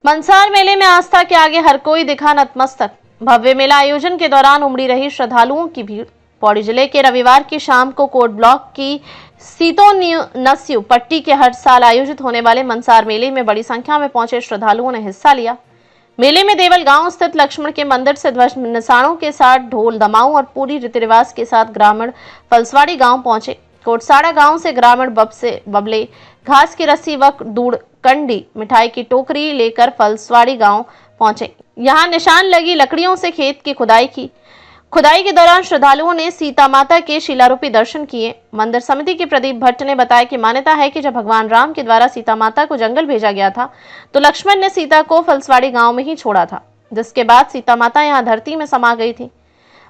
मंसार मेले में आस्था के आगे हर कोई दिखा नतमस्तक। भव्य मेला आयोजन के दौरान उमड़ी रही श्रद्धालुओं की भीड़। पौड़ी जिले के रविवार की शाम को कोट ब्लॉक की सीतोनस्यू पट्टी के हर साल आयोजित होने वाले मंसार मेले में बड़ी संख्या में पहुंचे श्रद्धालुओं ने हिस्सा लिया। मेले में देवल गांव स्थित लक्ष्मण के मंदिर से ध्वज निशानों के साथ ढोल दमाऊ और पूरी रीति रिवाज के साथ ग्रामीण फलसवाड़ी गांव पहुंचे। कोटसाड़ा गांव से ग्रामीण बबले घास की रस्सी व दूध कंडी मिठाई की टोकरी लेकर फलसवाड़ी गांव पहुंचे। यहां निशान लगी लकड़ियों से खेत की खुदाई के दौरान श्रद्धालुओं ने सीता माता के शिलारूपी दर्शन किए। मंदिर समिति के प्रदीप भट्ट ने बताया कि मान्यता है कि जब भगवान राम के द्वारा सीता माता को जंगल भेजा गया था तो लक्ष्मण ने सीता को फलसवाड़ी गांव में ही छोड़ा था, जिसके बाद सीता माता यहां धरती में समा गई थी।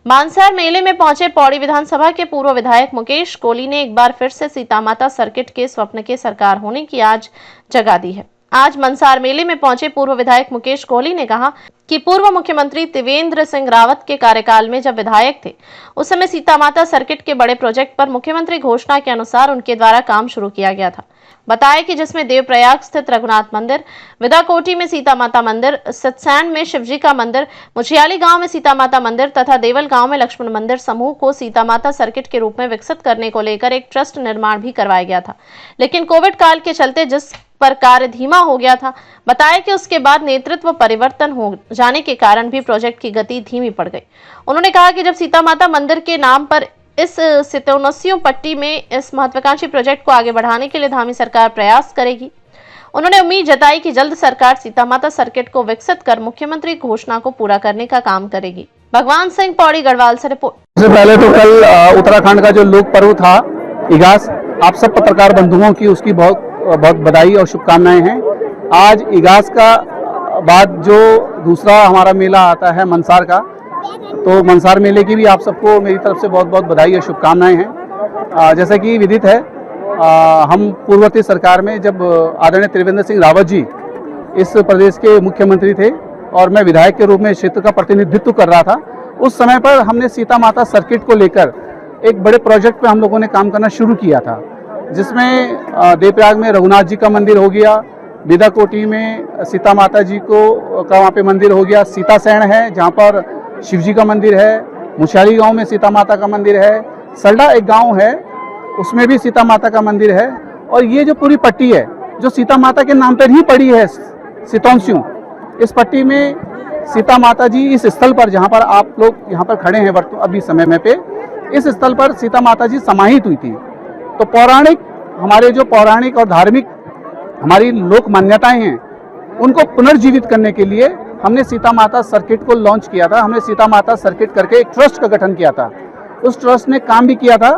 मानसार मेले में पहुंचे पौड़ी विधानसभा के पूर्व विधायक मुकेश कोहली ने एक बार फिर से सीता माता सर्किट के स्वप्न के साकार होने की आज जगा दी है। आज मंसार मेले में पहुंचे पूर्व विधायक मुकेश कोहली ने कहा कि पूर्व मुख्यमंत्री त्रिवेंद्र सिंह रावत के कार्यकाल में जब विधायक थे उस समय सीता माता सर्किट के बड़े प्रोजेक्ट पर मुख्यमंत्री घोषणा के अनुसार उनके द्वारा काम शुरू किया गया था। बताया कि जिसमें देवप्रयाग स्थित रघुनाथ मंदिर, विदाकोटी में सीता माता मंदिर, सतसैंड में शिवजी का मंदिर, मुछियाली गांव में सीता माता मंदिर तथा देवल गांव में लक्ष्मण मंदिर समूह को सीता माता सर्किट के रूप में विकसित करने को लेकर एक ट्रस्ट निर्माण भी करवाया गया था, लेकिन कोविड काल के चलते जिस पर कार्य धीमा हो गया था। बताया कि उसके बाद नेतृत्व परिवर्तन हो जाने के कारण भी प्रोजेक्ट की गति धीमी पड़ गई। उन्होंने कहा कि जब सीता माता मंदिर के नाम पर इस सीतोनस्यू पट्टी में इस महत्वाकांक्षी प्रोजेक्ट को आगे बढ़ाने के लिए धामी सरकार प्रयास करेगी। उन्होंने उम्मीद जताई कि जल्द सरकार सीता माता सर्किट को विकसित कर मुख्यमंत्री घोषणा को पूरा करने का काम करेगी। भगवान सिंह, पौड़ी, गढ़वाल से रिपोर्ट। सबसे पहले तो कल उत्तराखंड का जो लोक पर्व था इगास, आप सब पत्रकार बंधुओं की उसकी बहुत बहुत बधाई और शुभकामनाएं हैं। आज इगास का बाद जो दूसरा हमारा मेला आता है मंसार का, तो मंसार मेले की भी आप सबको मेरी तरफ से बहुत बहुत बधाई और शुभकामनाएं हैं। जैसा कि विदित है, हम पूर्ववर्ती सरकार में जब आदरणीय त्रिवेंद्र सिंह रावत जी इस प्रदेश के मुख्यमंत्री थे और मैं विधायक के रूप में क्षेत्र का प्रतिनिधित्व कर रहा था, उस समय पर हमने सीता माता सर्किट को लेकर एक बड़े प्रोजेक्ट पे हम लोगों ने काम करना शुरू किया था, जिसमें देवप्रयाग में रघुनाथ जी का मंदिर हो गया, विदाकोटी में सीता माता जी को का वहाँ पे मंदिर हो गया, सीतासैंड है जहाँ पर शिव जी का मंदिर है, मुछियाली गांव में सीता माता का मंदिर है, सल्डा एक गांव है उसमें भी सीता माता का मंदिर है। और ये जो पूरी पट्टी है जो सीता माता के नाम पर ही पड़ी है सीतोनस्यू, इस पट्टी में सीता माता जी इस स्थल पर जहाँ पर आप लोग यहाँ पर खड़े हैं अभी समय में पे, इस स्थल पर सीता माता जी समाहित हुई थी। तो पौराणिक हमारे जो पौराणिक और धार्मिक हमारी लोक मान्यताएं हैं उनको पुनर्जीवित करने के लिए हमने सीता माता सर्किट को लॉन्च किया था। हमने सीता माता सर्किट करके एक ट्रस्ट का गठन किया था। उस ट्रस्ट ने काम भी किया था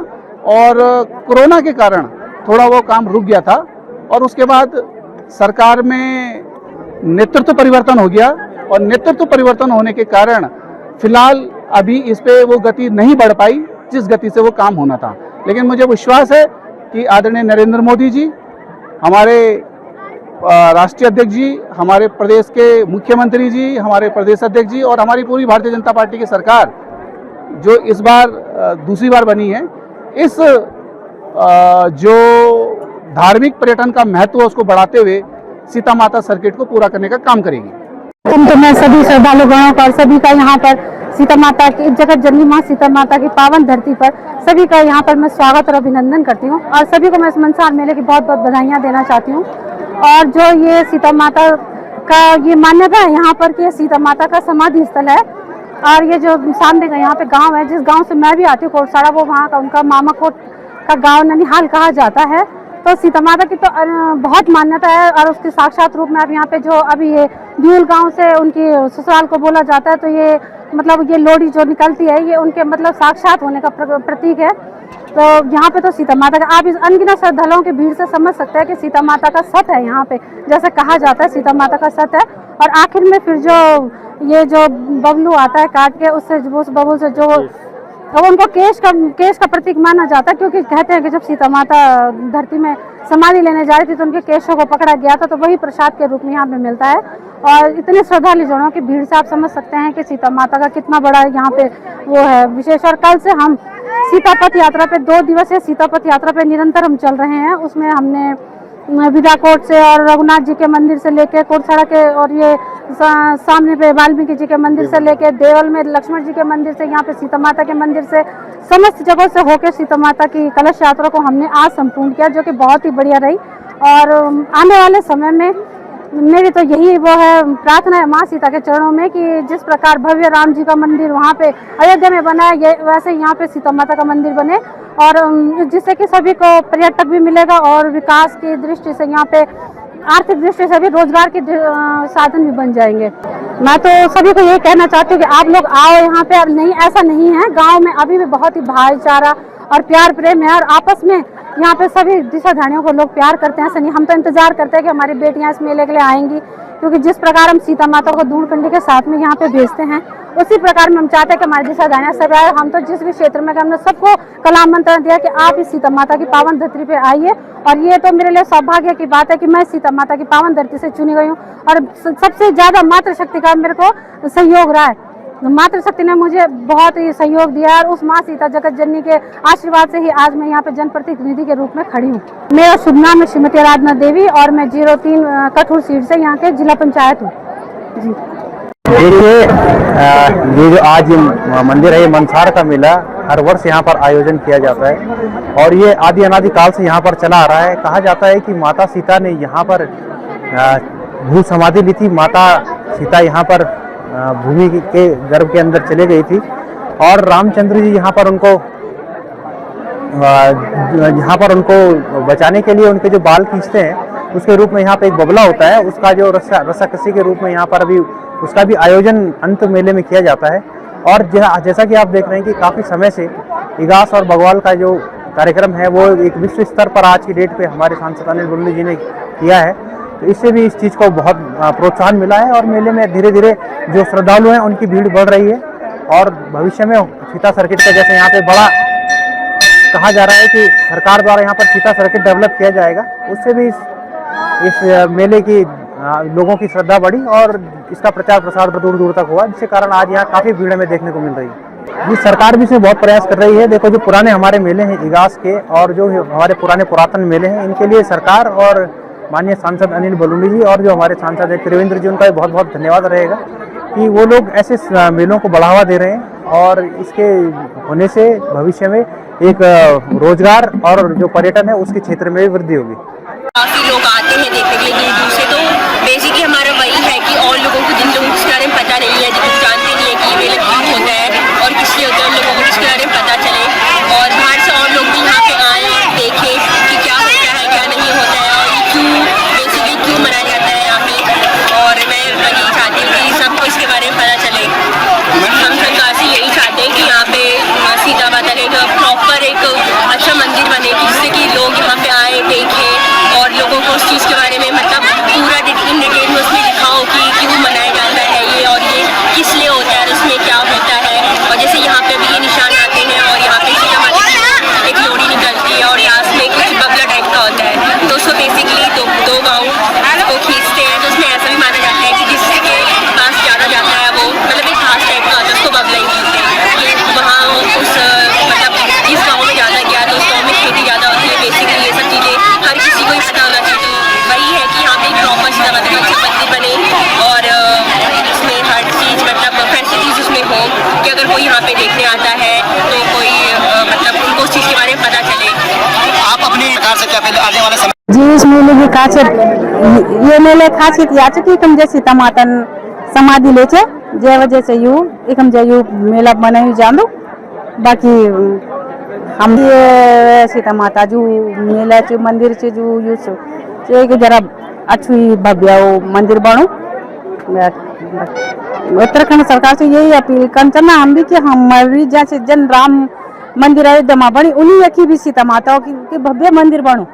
और कोरोना के कारण थोड़ा वो काम रुक गया था और उसके बाद सरकार में नेतृत्व परिवर्तन हो गया और नेतृत्व परिवर्तन होने के कारण फिलहाल अभी इस पे वो गति नहीं बढ़ पाई जिस गति से वो काम होना था। लेकिन मुझे विश्वास है कि आदरणीय नरेंद्र मोदी जी, हमारे राष्ट्रीय अध्यक्ष जी, हमारे प्रदेश के मुख्यमंत्री जी, हमारे प्रदेश अध्यक्ष जी और हमारी पूरी भारतीय जनता पार्टी की सरकार जो इस बार दूसरी बार बनी है, इस जो धार्मिक पर्यटन का महत्व है उसको बढ़ाते हुए सीता माता सर्किट को पूरा करने का काम करेगी। तो मैं सभी श्रद्धालुओं का सभी का यहाँ पर सीता माता की जगत जननी माँ सीता माता की पावन धरती पर सभी का यहाँ पर मैं स्वागत और अभिनंदन करती हूँ और सभी को मैं इस मंसार मेले की बहुत बहुत बधाइयाँ देना चाहती हूँ। और जो ये सीता माता का ये मान्यता है यहाँ पर कि सीता माता का समाधि स्थल है और ये जो सामने का यहाँ पे गांव है, जिस गांव से मैं भी आती हूँ कोटसाड़ा, वो वहाँ का उनका मामा कोट का गाँव ननिहाल कहा जाता है। तो सीता माता की तो बहुत मान्यता है और उसके साक्षात रूप में अब यहाँ पे जो अभी ये दूल गांव से उनकी ससुराल को बोला जाता है, तो ये मतलब ये लोहड़ी जो निकलती है ये उनके मतलब साक्षात होने का प्रतीक है। तो यहाँ पे तो सीता माता का आप इस अनगिनत श्रद्धालुओं की भीड़ से समझ सकते हैं कि सीता माता का सत है यहाँ पे, जैसे कहा जाता है सीता माता का सत है। और आखिर में फिर जो ये जो बबलू आता है काट के, उससे उस बबलू से जो अब उनको केश का प्रतीक माना जाता है, क्योंकि कहते हैं कि जब सीता माता धरती में समाधि लेने जा रही थी तो उनके केशों को पकड़ा गया था, तो वही प्रसाद के रूप में यहाँ पे मिलता है। और इतने श्रद्धालु जनों की भीड़ से आप समझ सकते हैं कि सीता माता का कितना बड़ा यहाँ पे वो है विशेष। और कल से हम सीतापथ यात्रा पे 2 दिवसीय सीतापथ यात्रा पे निरंतर हम चल रहे हैं। उसमें हमने विदाकोट से और रघुनाथ जी के मंदिर से लेके कोटसड़ा के और ये सामने पे वाल्मीकि जी के मंदिर से लेके देवल में लक्ष्मण जी के मंदिर से यहाँ पे सीता माता के मंदिर से समस्त जगहों से होके सीता माता की कलश यात्रा को हमने आज संपूर्ण किया, जो कि बहुत ही बढ़िया रही। और आने वाले समय में मेरी तो यही वो है प्रार्थना है माँ सीता के चरणों में कि जिस प्रकार भव्य राम जी का मंदिर वहाँ पे अयोध्या में बना है, ये वैसे यहाँ पे सीता माता का मंदिर बने, और जिससे कि सभी को पर्यटक भी मिलेगा और विकास की दृष्टि से यहाँ पे आर्थिक दृष्टि से भी रोजगार के साधन भी बन जाएंगे। मैं तो सभी को यही कहना चाहती हूँ कि आप लोग आओ यहाँ पे। अब नहीं, ऐसा नहीं है, गाँव में अभी भी बहुत ही भाईचारा और प्यार प्रेम है, और आपस में यहाँ पे सभी दिशाधारियों को लोग प्यार करते हैं। ऐसा नहीं, हम तो इंतजार करते हैं कि हमारी बेटियां इस मेले के लिए आएंगी, क्योंकि जिस प्रकार हम सीता माता को दूध कंडी के साथ में यहाँ पे भेजते हैं, उसी प्रकार में हम चाहते हैं कि हमारी दिशाधारियां सब आए। हम तो जिस भी क्षेत्र में, हमने सबको कला मंत्रण दिया कि आप इस सीता माता की पावन धरती पे आइए, और ये तो मेरे लिए सौभाग्य की बात है कि मैं सीता माता की पावन धरती से चुनी गई हूँ। और सबसे ज्यादा मातृशक्ति का मेरे को सहयोग रहा है, मातृशक्ति ने मुझे बहुत ही सहयोग दिया, और उस माँ सीता जगत जननी के आशीर्वाद से ही आज मैं यहाँ पे जनप्रतिनिधि के रूप में खड़ी हूँ। मेरा शुभ नाम है श्रीमती आराधना देवी, और मैं 03 कठुर सीट से यहाँ के जिला पंचायत हूँ जी। देखिए, ये जो आज मंदिर है, ये मनसार का मेला हर वर्ष यहाँ पर आयोजन किया जाता है, और ये आदि अनादि काल से यहाँ पर चला आ रहा है। कहा जाता है कि माता सीता ने यहाँ पर भू समाधि ली थी। माता सीता यहाँ पर भूमि के गर्भ के अंदर चले गई थी, और रामचंद्र जी यहाँ पर उनको बचाने के लिए उनके जो बाल खींचते हैं, उसके रूप में यहाँ पे एक बबला होता है, उसका जो रस्साकसी के रूप में यहाँ पर अभी उसका भी आयोजन अंत मेले में किया जाता है। और जैसा कि आप देख रहे हैं कि काफ़ी समय से इगास और बगवाल का जो कार्यक्रम है वो एक विश्व स्तर पर आज की डेट पे हमारे सांसद अनिल बलूनी जी ने किया है, तो इससे भी इस चीज़ को बहुत प्रोत्साहन मिला है, और मेले में धीरे धीरे जो श्रद्धालु हैं उनकी भीड़ बढ़ रही है। और भविष्य में सीता सर्किट का जैसे यहाँ पे बड़ा कहा जा रहा है कि सरकार द्वारा यहाँ पर सीता सर्किट डेवलप किया जाएगा, उससे भी इस मेले की लोगों की श्रद्धा बढ़ी और इसका प्रचार प्रसार दूर दूर तक हुआ, जिसके कारण आज यहाँ काफ़ी भीड़ हमें देखने को मिल रही है। जी, सरकार भी इसमें बहुत प्रयास कर रही है। देखो, जो पुराने हमारे मेले हैं इगास के, और जो हमारे पुराने पुरातन मेले हैं, इनके लिए सरकार और माननीय सांसद अनिल बलूनी जी और जो हमारे सांसद हैं त्रिवेंद्र जी, उनका बहुत बहुत धन्यवाद रहेगा कि वो लोग ऐसे मेलों को बढ़ावा दे रहे हैं, और इसके होने से भविष्य में एक रोजगार और जो पर्यटन है उसके क्षेत्र में भी वृद्धि होगी। काफ़ी लोग आते हैं देखने के लिए दूर दूर से। तो बेसिकली हमारा वही है कि और लोगों को, जिन लोगों को इसके बारे में पता नहीं है, जो जानते नहीं है कि ये मेला क्यों होता है और किस लिए होता है, उन लोगों को इसके बारे में पता चले, और बाहर से और लोग भी यहाँ पे आए, देखें कि क्या होता है क्या नहीं होता है, और क्यों बेसिकली क्यों मनाया जाता है यहाँ पे। और मैं यही चाहती हूँ कि सबको इसके बारे में पता चले। हम सरकार से यही चाहते हैं कि यहाँ पे सीता माता का एक प्रॉपर एक अच्छा मंदिर बने, जिससे कि लोग यहाँ पे आए, देखें, और लोगों को उस चीज़ के बारे में मतलब पूरा डिटेल में उसमें दिखाओ कि क्यों मनाया जाता है ये, और ये किस लिए होता है, उसमें क्या होता है। और जैसे यहाँ पे भी ये निशान आते हैं, और यहाँ पे सीता माता की एक लोड़ी निकलती है, और लास्ट में कुछ बबला टाइप का होता है, तो उसको बेसिकली दो गाँव को खींचते हैं, तो उसमें ऐसा भी माना जाता है कि जिसके पास ज़्यादा जाता है वो मतलब एक घास टाइप का होता है, उसको बबला ही बोलते हैं। ये वहाँ उस मतलब जिस गाँव में ज़्यादा गया तो उस गाँव में खेती ज़्यादा होती है। बेसिकली ये सब चीज़ें हर किसी को ही पता होना चाहिए। तो वही है कि यहाँ पे एक प्रॉपर सीता माता का अच्छा मंदिर बने, और उसमें हर चीज़ मतलब फैसिलिटीज उसमें हो कि अगर कोई यहाँ पे देखने आता है तो कोई मतलब उनको उस चीज़ के बारे में पता चले। आप अपनी प्रकार से क्या आने वाले समय जी, इस मेले की खासियत, ये मेले खासियत या कि हम जे सीता माता समाधि ले छे, जे वजह से यू एक हम जे यू मेला मनाई जानो। बाकी हम ये सीता माता जो मेला च मंदिर च जो यू एक जरा अच्छी भव्य मंदिर बनो। उत्तराखंड सरकार से यही अपील करना हम भी कि हमारी जैसे जन राम मंदिर अयोध्या में बनी, उन्हीं की भी सीता माताओं की भव्य मंदिर बनो।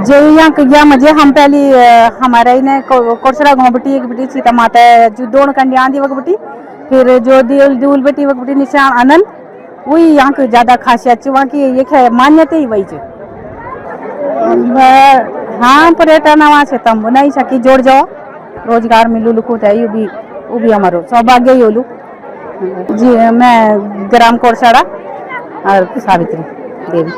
जो यहाँ मजे हम पहली हमारा इन्हें कोटसरा गाँव बेटी एक बेटी सीता माता है जो दोनों कंडी आंधी वक बेटी, फिर जो दूल बेटी वक बेटी निशान आनंद, वही यहाँ की ज्यादा खासियत वहाँ की एक है मान्यता ही वही। हाँ, पर्यटन वहाँ से तम नहीं सकी जोड़ जाओ, रोजगार मिलू लुकू है, वो भी हमारो सौभाग्य ही होलू। जी, मैं ग्राम कोटसड़ा और सावित्री देवी।